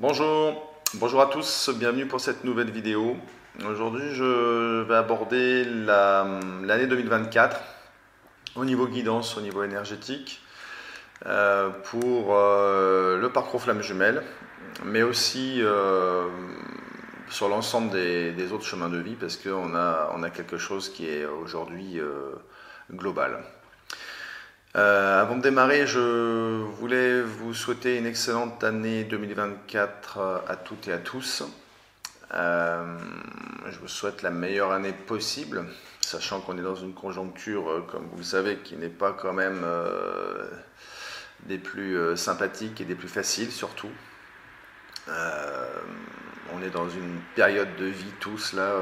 Bonjour à tous, bienvenue pour cette nouvelle vidéo. Aujourd'hui, je vais aborder l'année 2024 au niveau guidance, au niveau énergétique, pour le parcours Flamme Jumelle, mais aussi sur l'ensemble des autres chemins de vie, parce qu'on a quelque chose qui est aujourd'hui global. Avant de démarrer, je voulais vous souhaiter une excellente année 2024 à toutes et à tous. Je vous souhaite la meilleure année possible, sachant qu'on est dans une conjoncture, comme vous le savez, qui n'est pas quand même des plus sympathiques et des plus faciles surtout. On est dans une période de vie tous là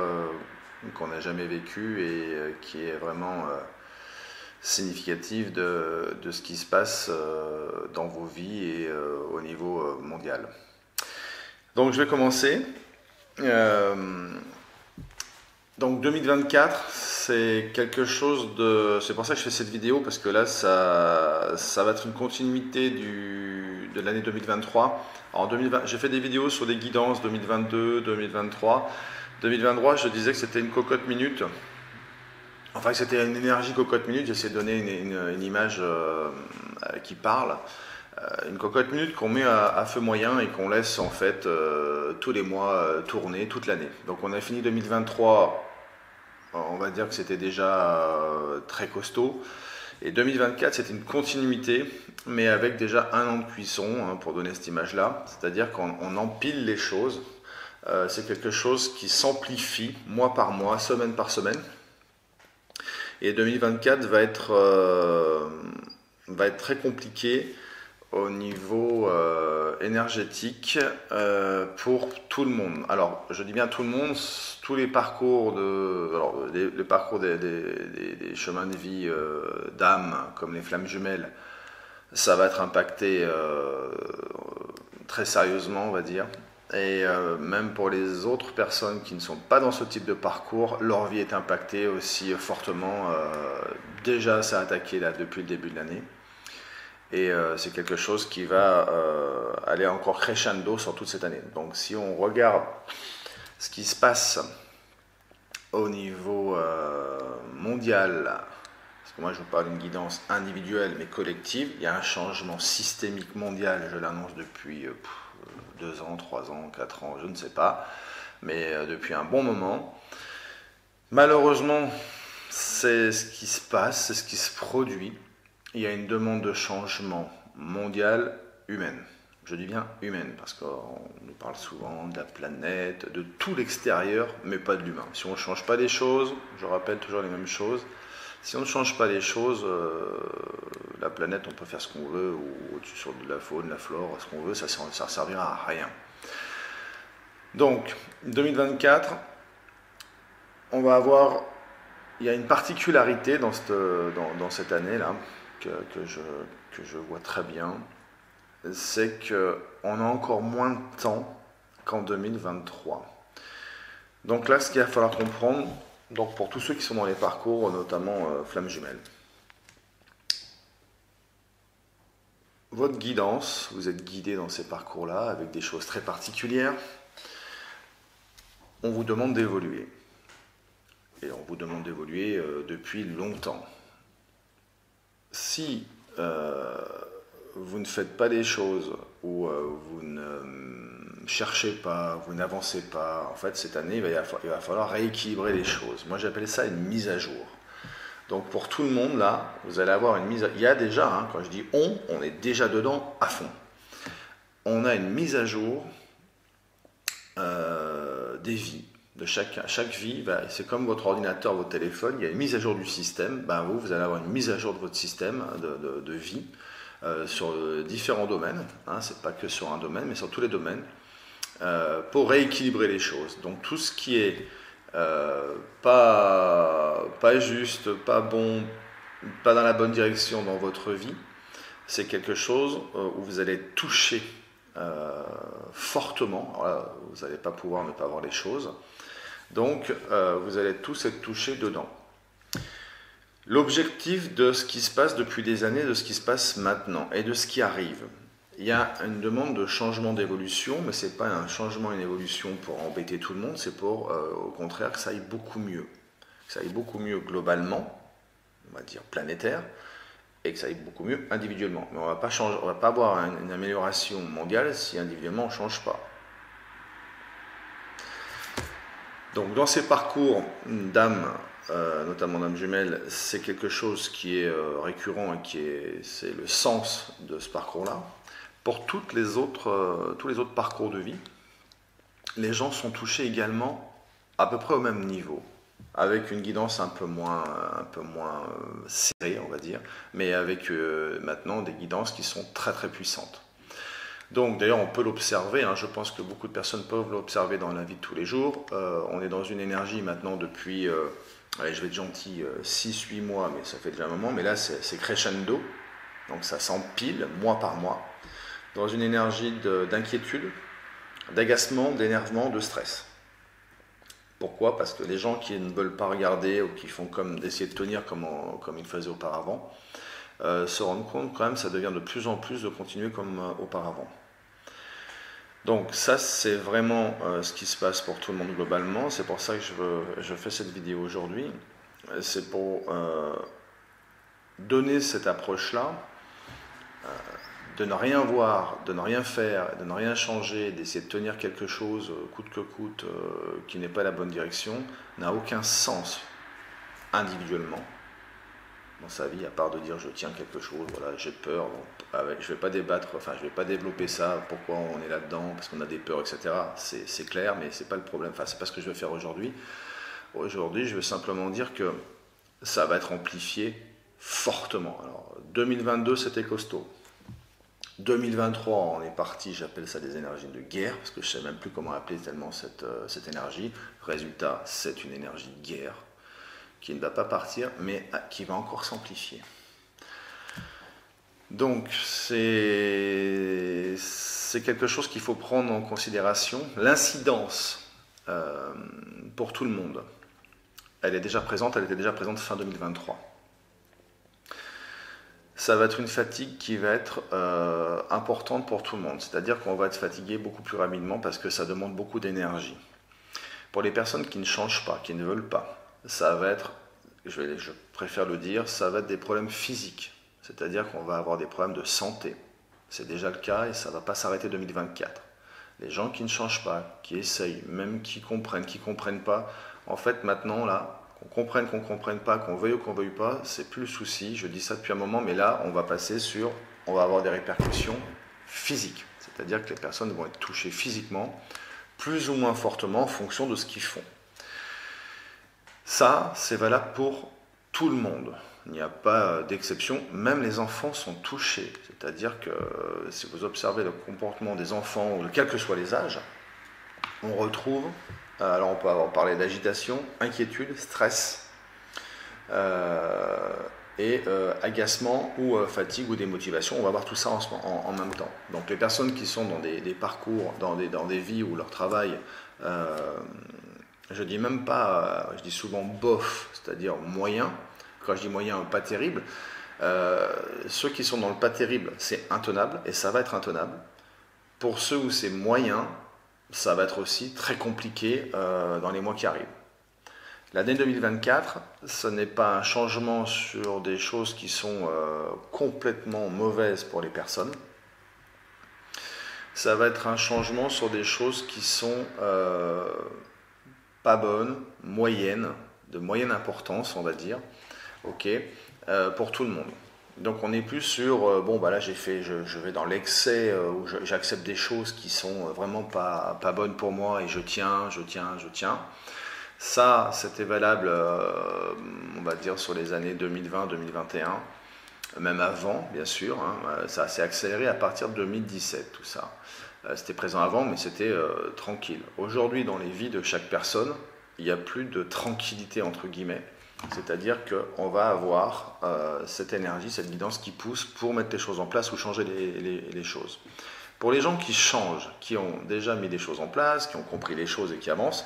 qu'on n'a jamais vécue et qui est vraiment significative de ce qui se passe dans vos vies et au niveau mondial. Donc je vais commencer. Donc 2024, c'est quelque chose de... C'est pour ça que je fais cette vidéo, parce que là, ça va être une continuité de l'année 2023. En 2020, j'ai fait des vidéos sur des guidances 2022, 2023. 2023, je disais que c'était une cocotte minute. Enfin, que c'était une énergie cocotte minute. J'essaie de donner une image qui parle. Une cocotte minute qu'on met à feu moyen et qu'on laisse en fait tous les mois tourner toute l'année. Donc on a fini 2023, on va dire que c'était déjà très costaud. Et 2024, c'est une continuité, mais avec déjà un an de cuisson, hein, pour donner cette image-là. C'est-à-dire qu'on empile les choses. C'est quelque chose qui s'amplifie mois par mois, semaine par semaine. Et 2024 va être très compliqué au niveau énergétique pour tout le monde. Alors, je dis bien tout le monde, tous les parcours le parcours des chemins de vie d'âme, comme les flammes jumelles, ça va être impacté très sérieusement, on va dire. Et même pour les autres personnes qui ne sont pas dans ce type de parcours, leur vie est impactée aussi fortement. Déjà, ça a attaqué là depuis le début de l'année. Et c'est quelque chose qui va aller encore crescendo sur toute cette année. Donc si on regarde ce qui se passe au niveau mondial, parce que moi je vous parle d'une guidance individuelle mais collective, il y a un changement systémique mondial, je l'annonce depuis 2 ans, 3 ans, 4 ans, je ne sais pas, mais depuis un bon moment. Malheureusement, c'est ce qui se passe, c'est ce qui se produit. Il y a une demande de changement mondial humaine. Je dis bien humaine, parce qu'on nous parle souvent de la planète, de tout l'extérieur, mais pas de l'humain. Si on ne change pas les choses, je rappelle toujours les mêmes choses, si on ne change pas les choses, la planète, on peut faire ce qu'on veut, ou au-dessus sur de la faune, de la flore, ce qu'on veut, ça ne servira à rien. Donc, 2024, on va avoir... Il y a une particularité dans cette année-là, que je vois très bien, c'est qu'on a encore moins de temps qu'en 2023. Donc là, ce qu'il va falloir comprendre, donc pour tous ceux qui sont dans les parcours, notamment Flamme Jumelle, votre guidance, vous êtes guidé dans ces parcours-là avec des choses très particulières, on vous demande d'évoluer. Et on vous demande d'évoluer depuis longtemps. Si vous ne faites pas les choses ou vous ne cherchez pas, vous n'avancez pas, en fait cette année il va falloir rééquilibrer les choses. Moi j'appelle ça une mise à jour. Donc pour tout le monde là, vous allez avoir une mise à jour. Il y a déjà, hein, quand je dis on est déjà dedans à fond. On a une mise à jour des vies. De chaque vie, c'est comme votre ordinateur, votre téléphone, il y a une mise à jour du système. Vous allez avoir une mise à jour de votre système de vie sur différents domaines. Hein, c'est pas que sur un domaine, mais sur tous les domaines, pour rééquilibrer les choses. Donc tout ce qui est pas juste, pas bon, pas dans la bonne direction dans votre vie, c'est quelque chose où vous allez toucher fortement. Alors là, vous n'allez pas pouvoir ne pas voir les choses. Donc, vous allez tous être touchés dedans. L'objectif de ce qui se passe depuis des années, de ce qui se passe maintenant et de ce qui arrive, il y a une demande de changement d'évolution, mais ce n'est pas un changement, une évolution pour embêter tout le monde, c'est pour, au contraire, que ça aille beaucoup mieux. Que ça aille beaucoup mieux globalement, on va dire planétaire, et que ça aille beaucoup mieux individuellement. Mais on ne va pas avoir une amélioration mondiale si individuellement on ne change pas. Donc dans ces parcours d'âme, notamment d'âme jumelle, c'est quelque chose qui est récurrent et c'est le sens de ce parcours-là. Pour tous les autres parcours de vie, les gens sont touchés également à peu près au même niveau, avec une guidance un peu moins serrée, on va dire, mais avec maintenant des guidances qui sont très très puissantes. Donc d'ailleurs on peut l'observer, hein, je pense que beaucoup de personnes peuvent l'observer dans la vie de tous les jours. On est dans une énergie maintenant depuis, allez, je vais être gentil, 6-8 mois, mais ça fait déjà un moment, mais là c'est crescendo, donc ça s'empile mois par mois, dans une énergie d'inquiétude, d'agacement, d'énervement, de stress. Pourquoi? Parce que les gens qui ne veulent pas regarder ou qui font comme d'essayer de tenir comme ils faisaient auparavant, se rendent compte quand même que ça devient de plus en plus de continuer comme auparavant. Donc ça c'est vraiment ce qui se passe pour tout le monde globalement, c'est pour ça que je fais cette vidéo aujourd'hui, c'est pour donner cette approche-là, de ne rien voir, de ne rien faire, de ne rien changer, d'essayer de tenir quelque chose coûte que coûte qui n'est pas la bonne direction, n'a aucun sens individuellement dans sa vie, à part de dire je tiens quelque chose, voilà, j'ai peur, bon, je ne vais pas débattre, enfin je ne vais pas développer ça, pourquoi on est là-dedans, parce qu'on a des peurs, etc. C'est clair, mais ce n'est pas le problème, enfin c'est pas ce que je vais faire aujourd'hui. Aujourd'hui, je vais simplement dire que ça va être amplifié fortement. Alors 2022 c'était costaud. 2023, on est parti, j'appelle ça des énergies de guerre, parce que je ne sais même plus comment appeler tellement cette énergie. Résultat, c'est une énergie de guerre qui ne va pas partir, mais qui va encore s'amplifier. Donc, c'est quelque chose qu'il faut prendre en considération. L'incidence pour tout le monde, elle est déjà présente, elle était déjà présente fin 2023. Ça va être une fatigue qui va être importante pour tout le monde. C'est-à-dire qu'on va être fatigué beaucoup plus rapidement parce que ça demande beaucoup d'énergie. Pour les personnes qui ne changent pas, qui ne veulent pas, ça va être, je préfère le dire, ça va être des problèmes physiques. C'est-à-dire qu'on va avoir des problèmes de santé. C'est déjà le cas et ça ne va pas s'arrêter 2024. Les gens qui ne changent pas, qui essayent, même qui comprennent pas, en fait maintenant là, qu'on comprenne pas, qu'on veuille ou qu'on veuille pas, c'est plus le souci, je dis ça depuis un moment, mais là on va avoir des répercussions physiques, c'est-à-dire que les personnes vont être touchées physiquement, plus ou moins fortement en fonction de ce qu'ils font. Ça, c'est valable pour tout le monde, il n'y a pas d'exception, même les enfants sont touchés, c'est-à-dire que si vous observez le comportement des enfants, ou quels que soient les âges, on retrouve, alors on peut parler d'agitation, inquiétude, stress, et agacement ou fatigue ou démotivation, on va voir tout ça en même temps. Donc les personnes qui sont dans des parcours, dans des vies où leur travail, je dis même pas, je dis souvent bof, c'est-à-dire moyen, quand je dis moyen, pas terrible, ceux qui sont dans le pas terrible, c'est intenable, et ça va être intenable. Pour ceux où c'est moyen, ça va être aussi très compliqué dans les mois qui arrivent. L'année 2024, ce n'est pas un changement sur des choses qui sont complètement mauvaises pour les personnes. Ça va être un changement sur des choses qui sont pas bonnes, moyennes, de moyenne importance, on va dire, pour tout le monde. Donc on n'est plus sur, bon bah là je vais dans l'excès, où j'accepte des choses qui sont vraiment pas bonnes pour moi et je tiens. Ça, c'était valable, on va dire, sur les années 2020-2021, même avant, bien sûr, hein, ça s'est accéléré à partir de 2017, tout ça. C'était présent avant, mais c'était tranquille. Aujourd'hui, dans les vies de chaque personne, il n'y a plus de tranquillité, entre guillemets. C'est-à-dire qu'on va avoir cette énergie, cette guidance qui pousse pour mettre les choses en place ou changer les choses. Pour les gens qui changent, qui ont déjà mis des choses en place, qui ont compris les choses et qui avancent,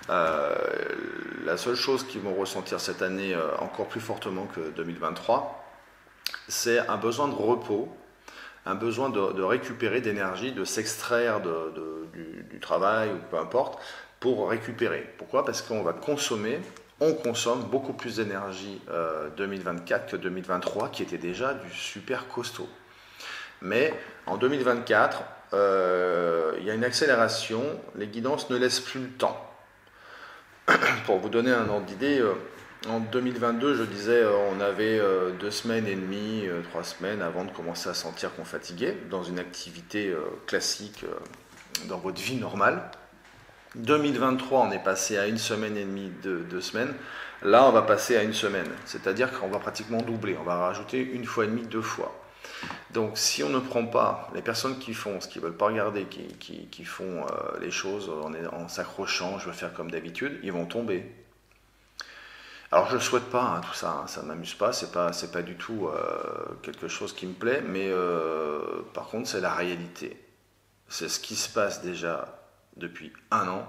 la seule chose qu'ils vont ressentir cette année encore plus fortement que 2023, c'est un besoin de repos, un besoin de récupérer d'énergie, de s'extraire du travail ou peu importe, pour récupérer. Pourquoi? Parce qu'on va consommer, on consomme beaucoup plus d'énergie 2024 que 2023, qui était déjà du super costaud. Mais en 2024, il y a une accélération, les guidances ne laissent plus le temps. Pour vous donner un ordre d'idée, en 2022, je disais, on avait 2 semaines et demie, 3 semaines avant de commencer à sentir qu'on fatiguait dans une activité classique dans votre vie normale. 2023, on est passé à 1 semaine et demie, 2 semaines. Là, on va passer à 1 semaine. C'est-à-dire qu'on va pratiquement doubler. On va rajouter 1 fois et demie, 2 fois. Donc, si on ne prend pas les personnes qui font ce qu'ils ne veulent pas regarder, qui font les choses en s'accrochant, je veux faire comme d'habitude, ils vont tomber. Alors, je ne souhaite pas tout ça, ça ne m'amuse pas, c'est pas du tout quelque chose qui me plaît, mais par contre, c'est la réalité. C'est ce qui se passe déjà depuis 1 an,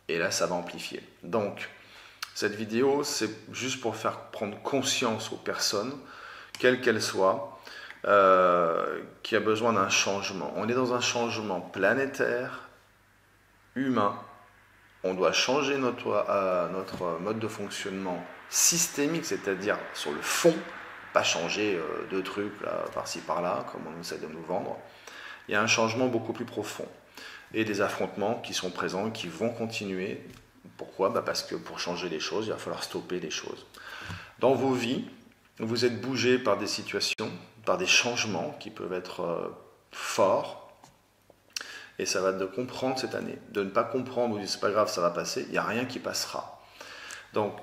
et là, ça va amplifier. Donc, cette vidéo, c'est juste pour faire prendre conscience aux personnes, quelles qu'elles soient, qui a besoin d'un changement. On est dans un changement planétaire, humain. On doit changer notre mode de fonctionnement systémique, c'est-à-dire sur le fond, pas changer de trucs là, par-ci par-là, comme on essaie de nous vendre. Il y a un changement beaucoup plus profond. Et des affrontements qui sont présents, qui vont continuer. Pourquoi? Parce que pour changer les choses, il va falloir stopper les choses. Dans vos vies, vous êtes bougé par des situations, par des changements qui peuvent être forts. Et ça va de comprendre cette année. De ne pas comprendre, ou dire c'est pas grave, ça va passer, il n'y a rien qui passera. Donc,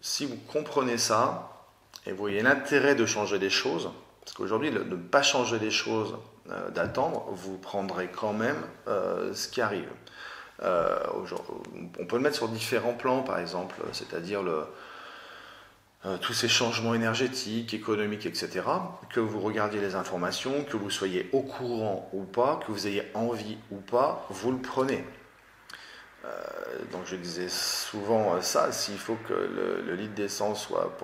si vous comprenez ça, et vous voyez l'intérêt de changer les choses, parce qu'aujourd'hui, de ne pas changer les choses, d'attendre, vous prendrez quand même ce qui arrive. On peut le mettre sur différents plans, par exemple, c'est-à-dire tous ces changements énergétiques, économiques, etc., que vous regardiez les informations, que vous soyez au courant ou pas, que vous ayez envie ou pas, vous le prenez. Donc je disais souvent ça, s'il faut que le litre d'essence soit,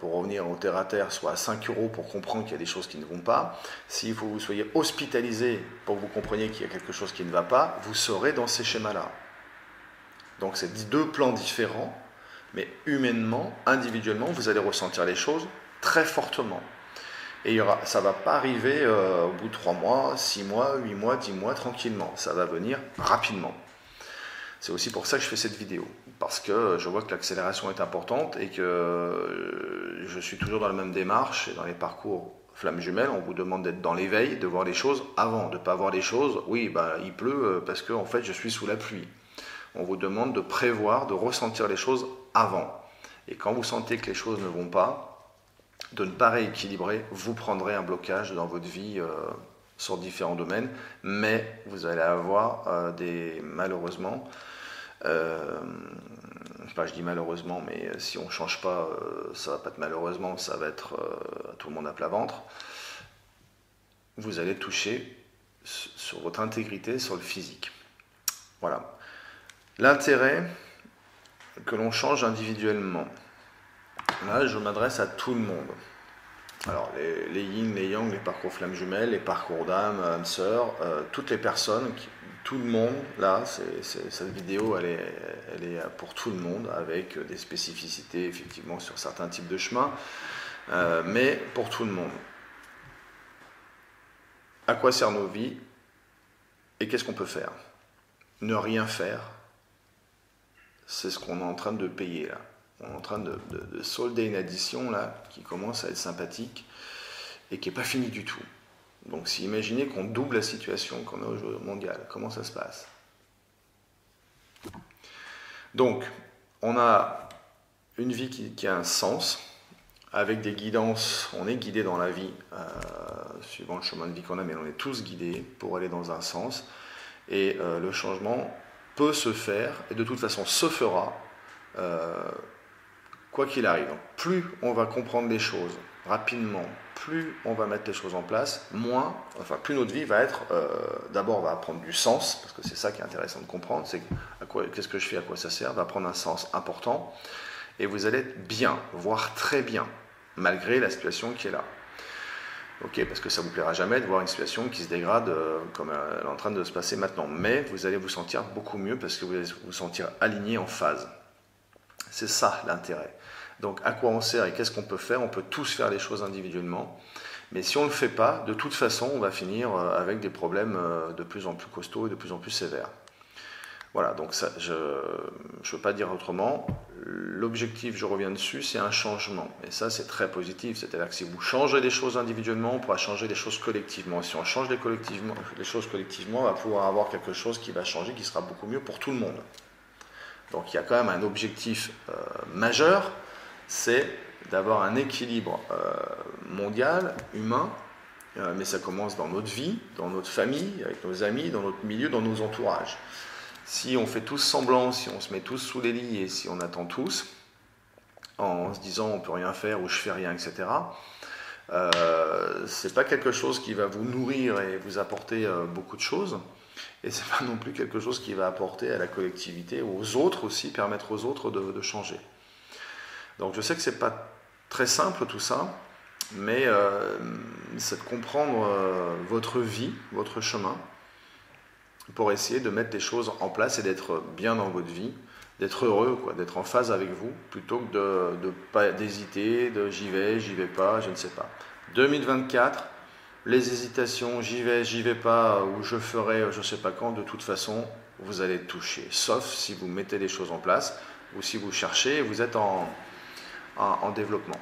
pour revenir au terre-à-terre, soit à 5 € pour comprendre qu'il y a des choses qui ne vont pas, s'il faut que vous soyez hospitalisé pour que vous compreniez qu'il y a quelque chose qui ne va pas, vous serez dans ces schémas-là. Donc c'est 2 plans différents, mais humainement, individuellement, vous allez ressentir les choses très fortement. Et ça ne va pas arriver au bout de 3 mois, 6 mois, 8 mois, 10 mois, tranquillement. Ça va venir rapidement. C'est aussi pour ça que je fais cette vidéo. Parce que je vois que l'accélération est importante et que je suis toujours dans la même démarche. Et dans les parcours Flammes Jumelles, on vous demande d'être dans l'éveil, de voir les choses avant, de ne pas voir les choses. Oui, il pleut parce que en fait, je suis sous la pluie. On vous demande de prévoir, de ressentir les choses avant. Et quand vous sentez que les choses ne vont pas, de ne pas rééquilibrer, vous prendrez un blocage dans votre vie sur différents domaines, mais vous allez avoir malheureusement, je dis malheureusement, mais si on ne change pas, ça ne va pas être malheureusement, ça va être tout le monde à plat ventre, vous allez toucher sur votre intégrité, sur le physique. Voilà. L'intérêt que l'on change individuellement. Là, je m'adresse à tout le monde. Alors, les yin, les yang, les parcours Flammes Jumelles, les parcours d'âme, âme sœur, toutes les personnes, tout le monde, là, cette vidéo, elle est pour tout le monde, avec des spécificités, effectivement, sur certains types de chemins, mais pour tout le monde. À quoi servent nos vies et qu'est-ce qu'on peut faire? Ne rien faire, c'est ce qu'on est en train de payer là. On est en train de solder une addition là qui commence à être sympathique et qui n'est pas finie du tout. Donc si imaginez qu'on double la situation qu'on a au jeu mondial, comment ça se passe? Donc on a une vie qui a un sens, avec des guidances, on est guidé dans la vie, suivant le chemin de vie qu'on a, mais on est tous guidés pour aller dans un sens, et le changement peut se faire, et de toute façon se fera, quoi qu'il arrive. Donc, plus on va comprendre les choses rapidement, plus on va mettre les choses en place, plus notre vie va être, d'abord va prendre du sens, parce que c'est ça qui est intéressant de comprendre, c'est qu'est-ce que je fais, à quoi ça sert, va prendre un sens important, et vous allez être bien, voire très bien, malgré la situation qui est là. Ok, parce que ça vous plaira jamais de voir une situation qui se dégrade comme elle est en train de se passer maintenant. Mais vous allez vous sentir beaucoup mieux parce que vous allez vous sentir aligné en phase. C'est ça l'intérêt. Donc à quoi on sert et qu'est-ce qu'on peut faire? On peut tous faire les choses individuellement. Mais si on ne le fait pas, de toute façon, on va finir avec des problèmes de plus en plus costauds et de plus en plus sévères. Voilà, donc ça, je ne veux pas dire autrement. L'objectif, je reviens dessus, c'est un changement. Et ça, c'est très positif. C'est-à-dire que si vous changez les choses individuellement, on pourra changer les choses collectivement. Et si on change les choses collectivement, on va pouvoir avoir quelque chose qui va changer, qui sera beaucoup mieux pour tout le monde. Donc il y a quand même un objectif majeur, c'est d'avoir un équilibre mondial, humain, mais ça commence dans notre vie, dans notre famille, avec nos amis, dans notre milieu, dans nos entourages. Si on fait tous semblant, si on se met tous sous les lits et si on attend tous, en se disant on peut rien faire ou je fais rien, etc., c'est pas quelque chose qui va vous nourrir et vous apporter beaucoup de choses, et c'est pas non plus quelque chose qui va apporter à la collectivité, aux autres aussi, permettre aux autres de changer. Donc je sais que c'est pas très simple tout ça, mais c'est de comprendre votre vie, votre chemin, pour essayer de mettre les choses en place et d'être bien dans votre vie, d'être heureux, quoi, d'être en phase avec vous, plutôt que d'hésiter, de j'y vais pas, je ne sais pas. 2024, les hésitations, j'y vais pas, ou je ferai, je ne sais pas quand, de toute façon, vous allez toucher. Sauf si vous mettez les choses en place, ou si vous cherchez, vous êtes en développement.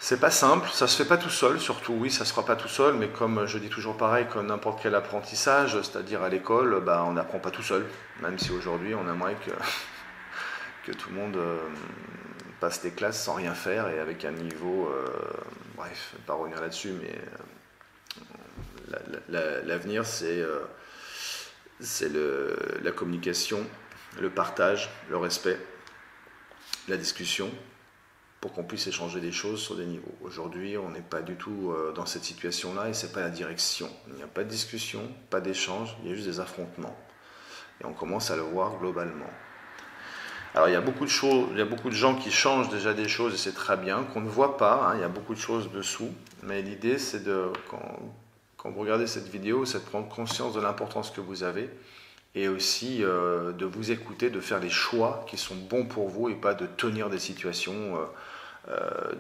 C'est pas simple, ça se fait pas tout seul, surtout oui, ça se fera pas tout seul, mais comme je dis toujours pareil, comme n'importe quel apprentissage, c'est-à-dire à l'école, on n'apprend pas tout seul, même si aujourd'hui on aimerait que tout le monde passe des classes sans rien faire et avec un niveau, bref, je ne vais pas revenir là-dessus, mais l'avenir c'est la communication, le partage, le respect, la discussion, pour qu'on puisse échanger des choses sur des niveaux. Aujourd'hui, on n'est pas du tout dans cette situation-là et ce n'est pas la direction. Il n'y a pas de discussion, pas d'échange, il y a juste des affrontements. Et on commence à le voir globalement. Alors il y a beaucoup de choses, il y a beaucoup de gens qui changent déjà des choses et c'est très bien, qu'on ne voit pas, hein, il y a beaucoup de choses dessous, mais l'idée c'est quand vous regardez cette vidéo, c'est de prendre conscience de l'importance que vous avez et aussi de vous écouter, de faire les choix qui sont bons pour vous et pas de tenir des situations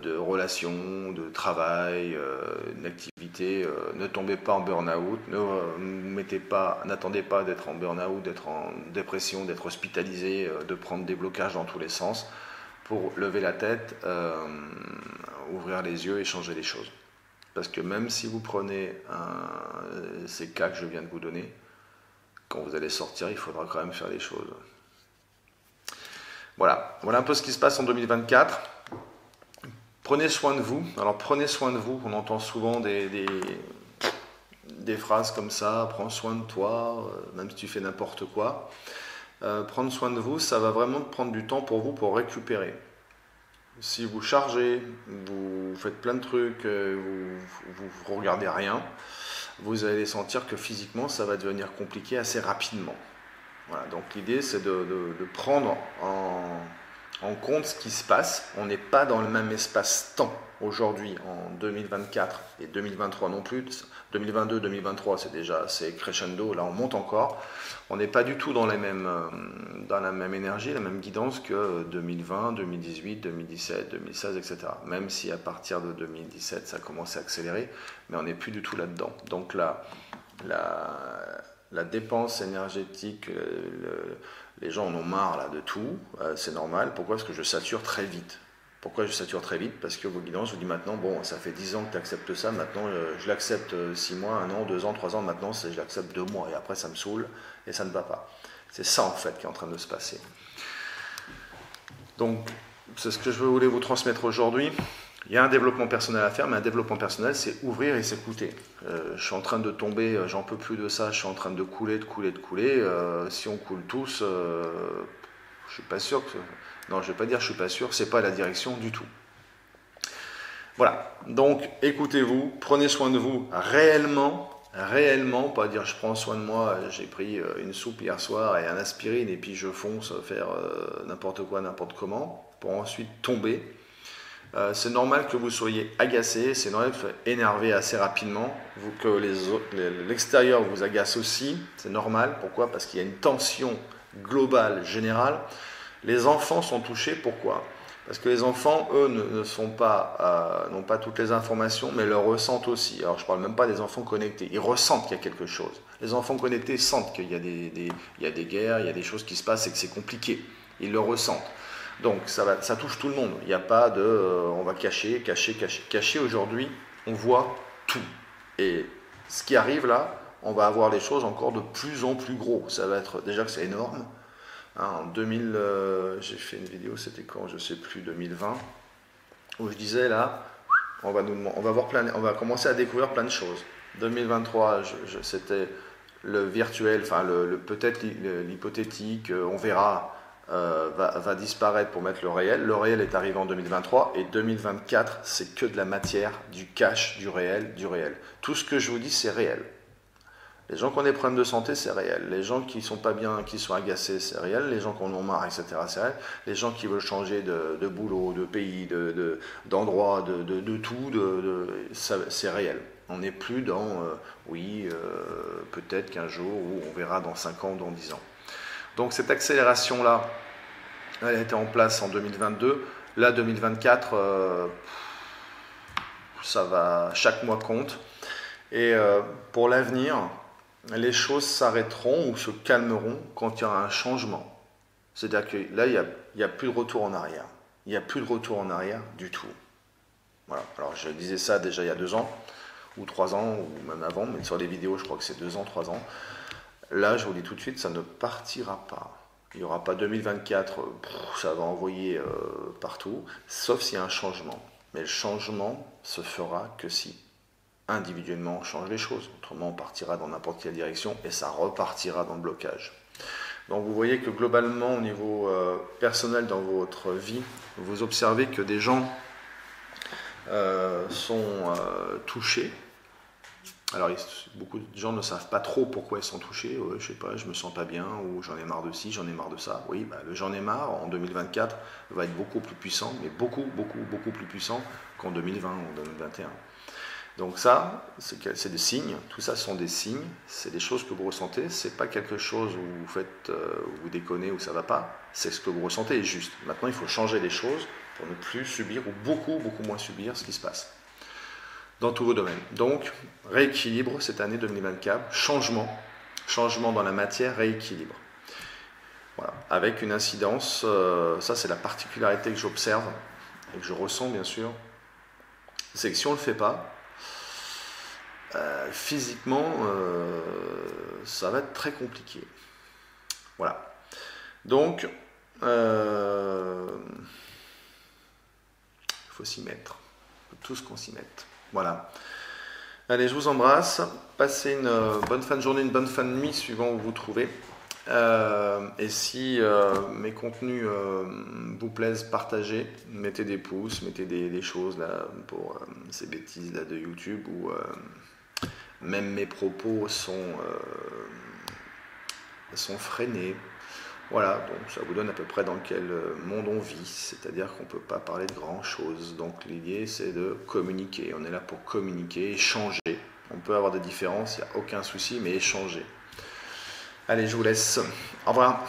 de relations, de travail, d'activité. Ne tombez pas en burn-out, n'attendez pas d'être en burn-out, d'être en dépression, d'être hospitalisé, de prendre des blocages dans tous les sens pour lever la tête, ouvrir les yeux et changer les choses. Parce que même si vous prenez ces cas que je viens de vous donner, quand vous allez sortir, il faudra quand même faire les choses. Voilà un peu ce qui se passe en 2024. Prenez soin de vous. Alors prenez soin de vous. On entend souvent des phrases comme ça. Prends soin de toi, même si tu fais n'importe quoi. Prendre soin de vous, ça va vraiment prendre du temps pour vous pour récupérer. Si vous chargez, vous faites plein de trucs, vous regardez rien, vous allez sentir que physiquement ça va devenir compliqué assez rapidement. Voilà, donc l'idée c'est de prendre en compte ce qui se passe. On n'est pas dans le même espace-temps aujourd'hui en 2024 et 2023 non plus. 2022, 2023 c'est déjà assez crescendo, là on monte encore. On n'est pas du tout dans la même énergie, la même guidance que 2020, 2018, 2017, 2016, etc. Même si à partir de 2017 ça commence à accélérer, mais on n'est plus du tout là-dedans. Donc la dépense énergétique, les gens en ont marre là, de tout, c'est normal. Pourquoi? Parce que je sature très vite. Pourquoi je sature très vite? Parce que vos guidances vous disent maintenant, bon, ça fait 10 ans que tu acceptes ça, maintenant je l'accepte 6 mois, 1 an, 2 ans, 3 ans, maintenant je l'accepte 2 mois, et après ça me saoule, et ça ne va pas. C'est ça en fait qui est en train de se passer. Donc, c'est ce que je voulais vous transmettre aujourd'hui. Il y a un développement personnel à faire, mais un développement personnel, c'est ouvrir et s'écouter. Je suis en train de tomber, j'en peux plus de ça, je suis en train de couler. Si on coule tous, je suis pas sûr que... Non, je vais pas dire je suis pas sûr, c'est pas la direction du tout. Voilà, donc écoutez-vous, prenez soin de vous réellement, pas dire je prends soin de moi, j'ai pris une soupe hier soir et un aspirine et puis je fonce faire n'importe quoi, n'importe comment, pour ensuite tomber. C'est normal que vous soyez agacé, c'est normal que vous soyez énervé assez rapidement, que l'extérieur vous agace aussi, c'est normal. Pourquoi? Parce qu'il y a une tension globale, générale. Les enfants sont touchés, pourquoi? Parce que les enfants, eux, n'ont pas toutes les informations, mais le ressentent aussi. Alors, je ne parle même pas des enfants connectés. Ils ressentent qu'il y a quelque chose. Les enfants connectés sentent qu'il y a des guerres, il y a des choses qui se passent et que c'est compliqué. Ils le ressentent. Donc, ça touche tout le monde. Il n'y a pas de on va cacher. Cacher, aujourd'hui, on voit tout. Et ce qui arrive là, on va avoir les choses encore de plus en plus gros. Ça va être, déjà que c'est énorme. En 2000, j'ai fait une vidéo, c'était quand, je ne sais plus, 2020, où je disais là, on va commencer à découvrir plein de choses. 2023, c'était le virtuel, enfin peut-être l'hypothétique, on verra, va disparaître pour mettre le réel. Le réel est arrivé en 2023 et 2024, c'est que de la matière, du cash, du réel, du réel. Tout ce que je vous dis, c'est réel. Les gens qui ont des problèmes de santé, c'est réel. Les gens qui ne sont pas bien, qui sont agacés, c'est réel. Les gens qui en ont marre, etc., c'est réel. Les gens qui veulent changer de boulot, de pays, d'endroit, de tout, c'est réel. On n'est plus dans, peut-être qu'un jour, ou on verra dans 5 ans, dans 10 ans. Donc cette accélération-là, elle a été en place en 2022. Là, 2024, ça va, chaque mois compte. Et pour l'avenir, les choses s'arrêteront ou se calmeront quand il y aura un changement. C'est-à-dire que là, il n'y a plus de retour en arrière. Il n'y a plus de retour en arrière du tout. Voilà. Alors, je disais ça déjà il y a 2 ans, ou 3 ans, ou même avant, mais sur les vidéos, je crois que c'est 2 ans, 3 ans. Là, je vous dis tout de suite, ça ne partira pas. Il n'y aura pas 2024, ça va envoyer partout, sauf s'il y a un changement. Mais le changement se fera que si individuellement on change les choses, autrement on partira dans n'importe quelle direction et ça repartira dans le blocage. Donc vous voyez que globalement au niveau personnel dans votre vie, vous observez que des gens sont touchés. Alors beaucoup de gens ne savent pas trop pourquoi ils sont touchés. Je sais pas, je me sens pas bien, ou j'en ai marre de ci, j'en ai marre de ça. Oui, le j'en ai marre en 2024 va être beaucoup plus puissant, mais beaucoup plus puissant qu'en 2020 ou en 2021. Donc ça, c'est des signes, tout ça sont des signes, c'est des choses que vous ressentez, c'est pas quelque chose où vous faites, où vous déconnez, où ça va pas, c'est ce que vous ressentez est juste. Maintenant, il faut changer les choses pour ne plus subir, ou beaucoup moins subir ce qui se passe dans tous vos domaines. Donc, rééquilibre cette année 2024, changement dans la matière, rééquilibre. Voilà, avec une incidence, ça c'est la particularité que j'observe et que je ressens bien sûr, c'est que si on ne le fait pas, physiquement, ça va être très compliqué. Voilà. Donc, il faut s'y mettre. Il faut tous qu'on s'y mette. Voilà. Allez, je vous embrasse. Passez une bonne fin de journée, une bonne fin de nuit, suivant où vous vous trouvez. Et si mes contenus vous plaisent, partagez, mettez des pouces, mettez des choses là pour ces bêtises là de YouTube ou même mes propos sont freinés. Voilà, donc ça vous donne à peu près dans quel monde on vit, c'est-à-dire qu'on ne peut pas parler de grand-chose. Donc l'idée c'est de communiquer, on est là pour communiquer, échanger. On peut avoir des différences, il n'y a aucun souci, mais échanger. Allez, je vous laisse. Au revoir.